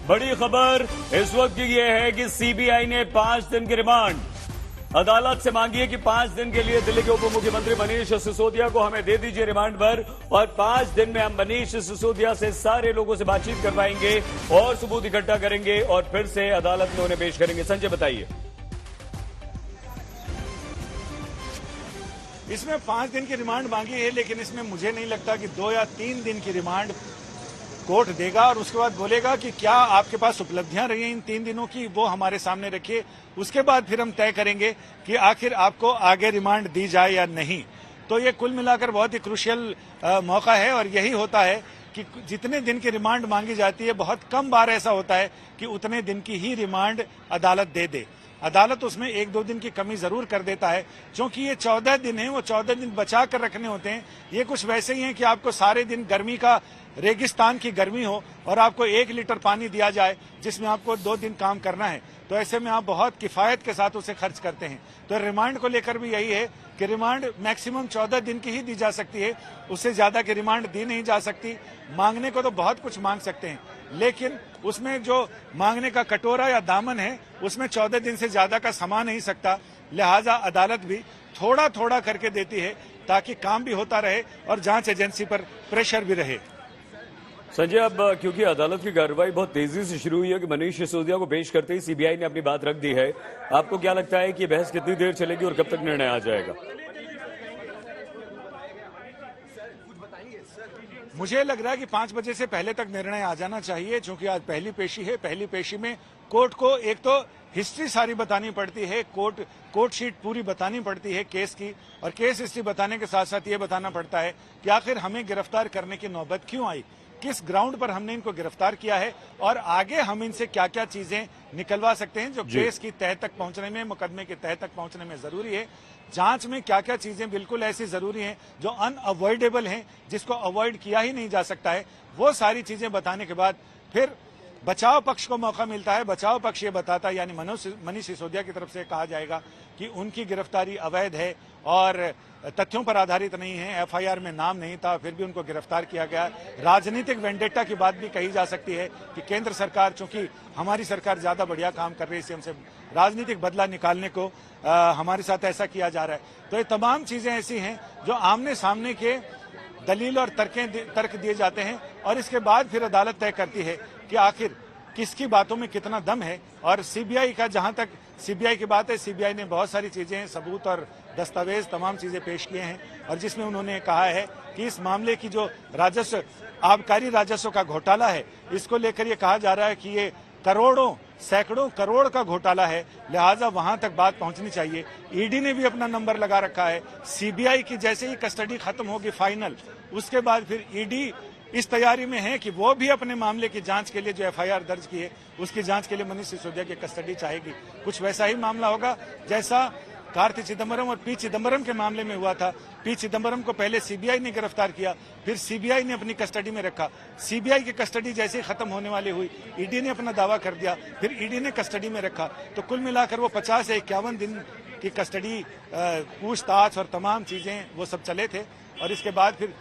बड़ी खबर इस वक्त की यह है कि सीबीआई ने 5 दिन की रिमांड अदालत से मांगी है कि 5 दिन के लिए दिल्ली के उप मुख्यमंत्री मनीष सिसोदिया को हमें दे दीजिए रिमांड पर, और 5 दिन में हम मनीष सिसोदिया से सारे लोगों से बातचीत करवाएंगे और सबूत इकट्ठा करेंगे और फिर से अदालत में उन्हें पेश करेंगे। संजय बताइए। इसमें 5 दिन की रिमांड मांगी है, लेकिन इसमें मुझे नहीं लगता कि 2 या 3 दिन की रिमांड कोर्ट देगा और उसके बाद बोलेगा कि क्या आपके पास उपलब्धियां रही हैं इन 3 दिनों की, वो हमारे सामने रखिए। उसके बाद फिर हम तय करेंगे कि आखिर आपको आगे रिमांड दी जाए या नहीं। तो ये कुल मिलाकर बहुत ही क्रूशियल मौका है और यही होता है कि जितने दिन की रिमांड मांगी जाती है, बहुत कम बार ऐसा होता है कि उतने दिन की ही रिमांड अदालत दे दे। अदालत उसमें 1-2 दिन की कमी जरूर कर देता है, क्योंकि ये 14 दिन है, वो 14 दिन बचा कर रखने होते हैं। ये कुछ वैसे ही है कि आपको सारे दिन गर्मी का, रेगिस्तान की गर्मी हो और आपको 1 लीटर पानी दिया जाए जिसमें आपको 2 दिन काम करना है, तो ऐसे में आप बहुत किफायत के साथ उसे खर्च करते हैं। तो रिमांड को लेकर भी यही है कि रिमांड मैक्सिमम 14 दिन की ही दी जा सकती है, उससे ज्यादा की रिमांड दी नहीं जा सकती। मांगने को तो बहुत कुछ मांग सकते हैं, लेकिन उसमें जो मांगने का कटोरा या दामन है उसमें 14 दिन से ज्यादा का समा नहीं सकता। लिहाजा अदालत भी थोड़ा थोड़ा करके देती है ताकि काम भी होता रहे और जांच एजेंसी पर प्रेशर भी रहे। संजय, अब क्योंकि अदालत की कार्रवाई बहुत तेजी से शुरू हुई है कि मनीष सिसोदिया को पेश करते ही सीबीआई ने अपनी बात रख दी है, आपको क्या लगता है कि बहस कितनी देर चलेगी और कब तक निर्णय आ जाएगा? मुझे लग रहा है कि 5 बजे से पहले तक निर्णय आ जाना चाहिए, क्योंकि आज पहली पेशी है। पहली पेशी में कोर्ट को एक तो हिस्ट्री सारी बतानी पड़ती है, कोर्ट शीट पूरी बतानी पड़ती है केस की, और केस हिस्ट्री बताने के साथ साथ ये बताना पड़ता है कि आखिर हमें गिरफ्तार करने की नौबत क्यों आई, किस ग्राउंड पर हमने इनको गिरफ्तार किया है और आगे हम इनसे क्या क्या चीजें निकलवा सकते हैं जो केस की तह तक पहुंचने में, मुकदमे की तह तक पहुंचने में जरूरी है। जांच में क्या क्या चीजें बिल्कुल ऐसी जरूरी हैं जो अनअवॉइडेबल हैं, जिसको अवॉइड किया ही नहीं जा सकता है, वो सारी चीजें बताने के बाद फिर बचाव पक्ष को मौका मिलता है। बचाव पक्ष ये बताता है, यानी मनीष सिसोदिया की तरफ से कहा जाएगा कि उनकी गिरफ्तारी अवैध है और तथ्यों पर आधारित नहीं है, एफआईआर में नाम नहीं था फिर भी उनको गिरफ्तार किया गया। राजनीतिक वेंडेटा की बात भी कही जा सकती है कि केंद्र सरकार, चूंकि हमारी सरकार ज्यादा बढ़िया काम कर रही है, इससे हमसे राजनीतिक बदला निकालने को हमारे साथ ऐसा किया जा रहा है। तो ये तमाम चीजें ऐसी हैं जो आमने सामने के दलील और तर्क दिए जाते हैं और इसके बाद फिर अदालत तय करती है कि आखिर किसकी बातों में कितना दम है। और सीबीआई का, जहां तक सीबीआई की बात है, सीबीआई ने बहुत सारी चीजें, सबूत और दस्तावेज, तमाम चीजें पेश किए हैं और जिसमें उन्होंने कहा है कि इस मामले की जो राजस्व, आबकारी राजस्व का घोटाला है, इसको लेकर ये कहा जा रहा है कि ये करोड़ों, सैकड़ों करोड़ का घोटाला है, लिहाजा वहां तक बात पहुंचनी चाहिए। ईडी ने भी अपना नंबर लगा रखा है। सीबीआई की जैसे ही कस्टडी खत्म होगी फाइनल, उसके बाद फिर ईडी इस तैयारी में है कि वो भी अपने मामले की जांच के लिए, जो एफआईआर दर्ज की है उसकी जांच के लिए मनीष सिसोदिया की कस्टडी चाहेगी। कुछ वैसा ही मामला होगा जैसा कार्ति चिदम्बरम और पी चिदम्बरम के मामले में हुआ था। पी चिदम्बरम को पहले सीबीआई ने गिरफ्तार किया, फिर सीबीआई ने अपनी कस्टडी में रखा। सीबीआई की कस्टडी जैसे ही खत्म होने वाली हुई, ईडी ने अपना दावा कर दिया, फिर ईडी ने कस्टडी में रखा। तो कुल मिलाकर वो 50 से 51 दिन की कस्टडी, पूछताछ और तमाम चीजें वो सब चले थे। और इसके बाद फिर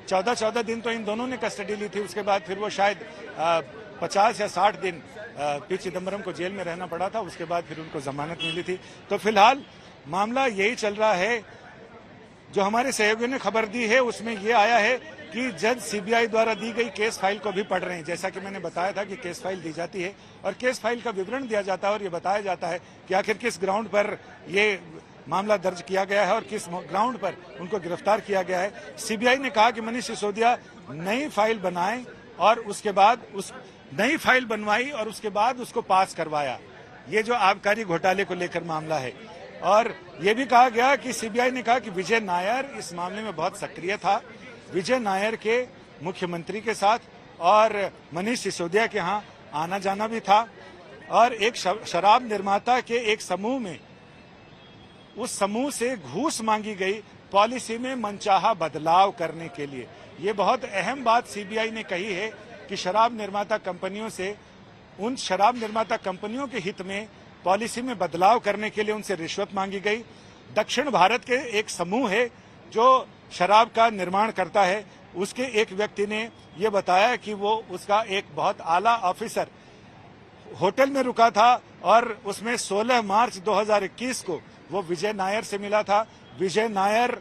14 दिन तो इन दोनों ने कस्टडी ली थी। उसके बाद फिर वो शायद 50 या 60 दिन पी चिदम्बरम को जेल में रहना पड़ा था। उसके बाद फिर उनको जमानत मिली थी। तो फिलहाल मामला यही चल रहा है। जो हमारे सहयोगियों ने खबर दी है उसमें यह आया है कि जज सीबीआई द्वारा दी गई केस फाइल को भी पढ़ रहे हैं। जैसा कि मैंने बताया था कि केस फाइल दी जाती है और केस फाइल का विवरण दिया जाता है और ये बताया जाता है कि आखिर किस ग्राउंड पर ये मामला दर्ज किया गया है और किस ग्राउंड पर उनको गिरफ्तार किया गया है। सीबीआई ने कहा कि मनीष सिसोदिया नई फाइल बनाए और उसके बाद उस नई फाइल बनवाई और उसके बाद उसको पास करवाया। ये जो आबकारी घोटाले को लेकर मामला है। और ये भी कहा गया कि सीबीआई ने कहा कि विजय नायर इस मामले में बहुत सक्रिय था। विजय नायर के मुख्यमंत्री के साथ और मनीष सिसोदिया के यहाँ आना जाना भी था और एक शराब निर्माता के एक समूह में, उस समूह से घूस मांगी गई पॉलिसी में मनचाहा बदलाव करने के लिए। ये बहुत अहम बात सीबीआई ने कही है कि शराब निर्माता कंपनियों से, उन शराब निर्माता कंपनियों के हित में पॉलिसी में बदलाव करने के लिए उनसे रिश्वत मांगी गई। दक्षिण भारत के एक समूह है जो शराब का निर्माण करता है, उसके एक व्यक्ति ने ये बताया कि वो उसका एक बहुत आला ऑफिसर होटल में रुका था और उसमें 16 मार्च 2021 को वो विजय नायर से मिला था। विजय नायर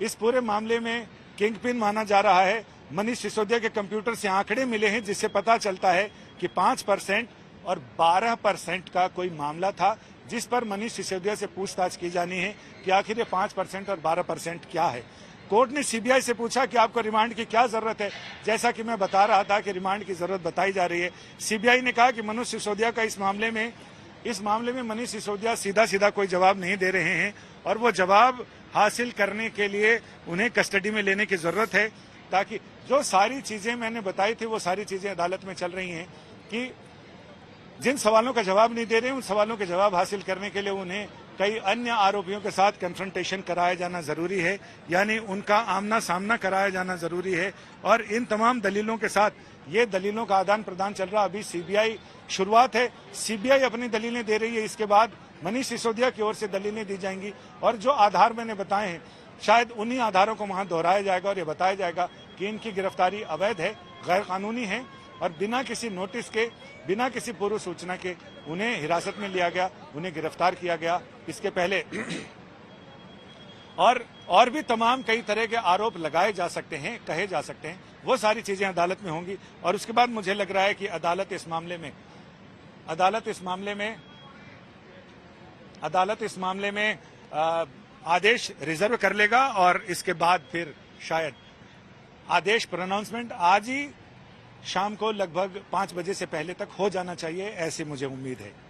इस पूरे मामले में किंगपिन माना जा रहा है। मनीष सिसोदिया के कंप्यूटर से आंकड़े मिले हैं जिससे पता चलता है कि 5% और 12% का कोई मामला था, जिस पर मनीष सिसोदिया से पूछताछ की जानी है कि आखिर ये 5% और 12% क्या है। कोर्ट ने सीबीआई से पूछा कि आपको रिमांड की क्या जरूरत है। जैसा कि मैं बता रहा था कि रिमांड की जरूरत बताई जा रही है। सीबीआई ने कहा कि मनीष सिसोदिया का इस मामले में मनीष सिसोदिया सीधा सीधा कोई जवाब नहीं दे रहे हैं और वो जवाब हासिल करने के लिए उन्हें कस्टडी में लेने की जरूरत है, ताकि जो सारी चीजें मैंने बताई थी वो सारी चीजें अदालत में चल रही हैं कि जिन सवालों का जवाब नहीं दे रहे उन सवालों के जवाब हासिल करने के लिए उन्हें कई अन्य आरोपियों के साथ कन्फ्रंटेशन कराया जाना जरूरी है, यानी उनका आमना सामना कराया जाना जरूरी है। और इन तमाम दलीलों के साथ ये दलीलों का आदान प्रदान चल रहा। अभी सीबीआई शुरुआत है, सीबीआई अपनी दलीलें दे रही है, इसके बाद मनीष सिसोदिया की ओर से दलीलें दी जाएंगी और जो आधार मैंने बताए हैं शायद उन्हीं आधारों को वहां दोहराया जाएगा और ये बताया जाएगा कि इनकी गिरफ्तारी अवैध है, गैर कानूनी है और बिना किसी नोटिस के, बिना किसी पूर्व सूचना के उन्हें हिरासत में लिया गया, उन्हें गिरफ्तार किया गया। इसके पहले और भी तमाम कई तरह के आरोप लगाए जा सकते हैं, कहे जा सकते हैं, वो सारी चीजें अदालत में होंगी और उसके बाद मुझे लग रहा है कि अदालत इस मामले में आदेश रिजर्व कर लेगा और इसके बाद फिर शायद आदेश प्रोनाउंसमेंट आज ही शाम को लगभग 5 बजे से पहले तक हो जाना चाहिए, ऐसी मुझे उम्मीद है।